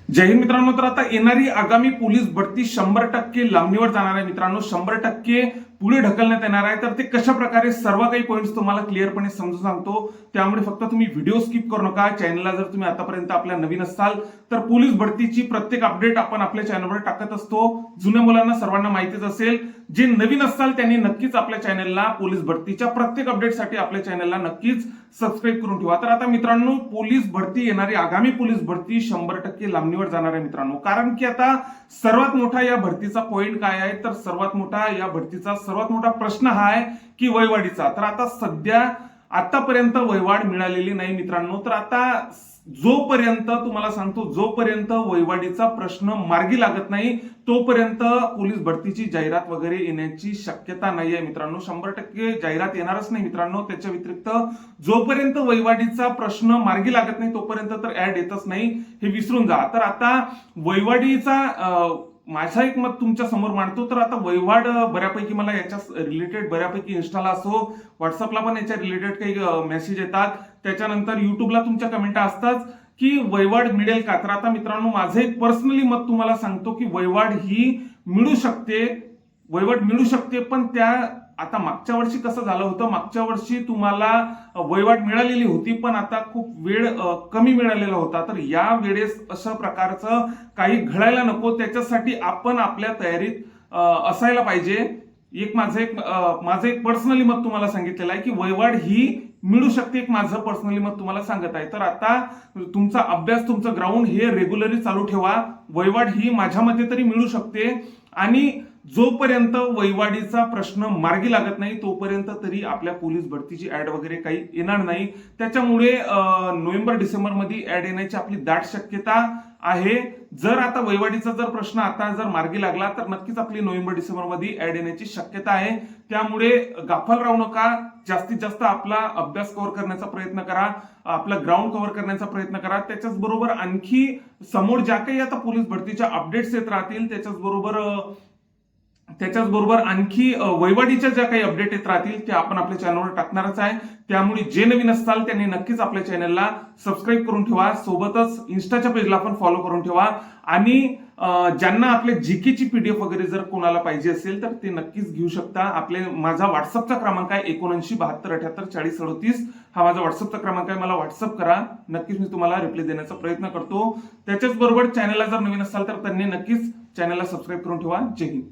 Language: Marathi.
जय हिंद मित्रांनो. तर आता येणारी आगामी पोलीस भरती 100% लांबणीवर जाणार आहे मित्रांनो. 100% पुढे ढकलण्यात येणार आहे. तर ते कशा प्रकारे सर्व काही पॉईंट्स तुम्हाला क्लिअरपणे समजून सांगतो. त्यामुळे फक्त तुम्ही व्हिडिओ स्किप करू नका. चॅनलला जर तुम्ही आतापर्यंत आपल्या नवीन असाल तर पोलीस भरतीची प्रत्येक अपडेट आपण आपल्या चॅनलवर टाकत असतो. जुन्या मुलांना सर्वांना माहितीच असेल. जे नवीन असताल त्यांनी नक्कीच आपल्या चॅनलला पोलीस भरतीच्या प्रत्येक अपडेटसाठी आपल्या चॅनलला नक्कीच सबस्क्राईब करून ठेवा. तर आता मित्रांनो, पोलीस भरती येणारी आगामी पोलीस भरती 100% लांबणीवर जाणार आहे मित्रांनो. कारण की आता सर्वात मोठा या भरतीचा पॉइंट काय आहे, तर सर्वात मोठा प्रश्न हा आहे की वयवाढीचा. तर आता सध्या आतापर्यंत वयवाढ मिळालेली नाही मित्रांनो. तर आता जोपर्यंत तुम्हाला सांगतो, जोपर्यंत वयवाढीचा प्रश्न मार्गी लागत नाही तोपर्यंत पोलीस भरतीची जाहिरात वगैरे येण्याची शक्यता नाही आहे मित्रांनो. 100% जाहिरात येणारच नाही मित्रांनो. त्याच्या व्यतिरिक्त जोपर्यंत वयवाढीचा प्रश्न मार्गी लागत नाही तोपर्यंत तर ऍड येतच नाही, हे विसरून जा. तर आता वयवाढीचा माझा एक मत तुमच्या समोर मांडतो. तर आता वयवाढ बऱ्यापैकी मला याच्या रिलेटेड बऱ्यापैकी इंस्टाला असो, व्हॉट्सअपला पण याच्या रिलेटेड काही मेसेज येतात. त्याच्यानंतर युट्यूबला तुमच्या कमेंट असतात की वयवाढ मिळेल का. तर आता मित्रांनो, माझं एक पर्सनली मत तुम्हाला सांगतो की वयवाढ ही मिळू शकते, पण त्या आता मागच्या वर्षी कसं झालं होतं, मागच्या वर्षी तुम्हाला वयवाढ मिळालेली होती पण आता खूप वेळ कमी मिळालेला होता. तर या वेळेस अशा प्रकारचं काही घडायला नको. त्याच्यासाठी आपण आपल्या तयारीत असायला पाहिजे. माझं एक पर्सनली मत तुम्हाला सांगितलेलं आहे की वयवाढ ही मिळू शकते. एक माझं पर्सनली मत तुम्हाला सांगत आहे. तर आता तुमचा अभ्यास, तुमचं ग्राउंड हे रेग्युलरली चालू ठेवा. वयवाढ ही माझ्या मते तरी मिळू शकते आणि जोपर्यंत वयवाढीचा प्रश्न मार्गी लागत नाही तोपर्यंत तरी आपल्या पोलीस भरतीची ऍड वगैरे काही येणार नाही. त्याच्यामुळे नोव्हेंबर डिसेंबर मध्ये ऍड येण्याची आपली दाट शक्यता आहे. जर आता वयवाढीचा जर प्रश्न आता जर मार्गी लागला तर नक्कीच आपली नोव्हेंबर डिसेंबर मध्ये ऍड येण्याची शक्यता आहे. त्यामुळे गाफल राहू नका. जास्तीत जास्त आपला अभ्यास कव्हर करण्याचा प्रयत्न करा, आपला ग्राउंड कव्हर करण्याचा प्रयत्न करा. त्याच्याच बरोबर आणखी समोर ज्या काही आता पोलीस भरतीच्या अपडेट्स येत राहतील त्याच्याच बरोबर आणखी वयवाढीच्या ज्या काही अपडेट येत राहतील त्या आपण आपल्या चॅनलवर टाकणारच आहे. त्यामुळे जे नवीन असताल त्यांनी नक्कीच आपल्या चॅनलला सबस्क्राईब करून ठेवा. सोबतच इन्स्टाच्या पेजला पण फॉलो करून ठेवा. आणि ज्यांना आपल्या जीकेची पीडीएफ वगैरे जर कोणाला पाहिजे असेल तर ते नक्कीच घेऊ शकता. माझा व्हॉट्सअपचा क्रमांक आहे 7972784038. हा माझा व्हॉट्सअपचा क्रमांक आहे. मला व्हॉट्सअप करा, नक्कीच मी तुम्हाला रिप्लाय देण्याचा प्रयत्न करतो. त्याच्याच बरोबर चॅनलला जर नवीन असाल तर त्यांनी नक्कीच चॅनलला सबस्क्राईब करून ठेवा. जय हिंद.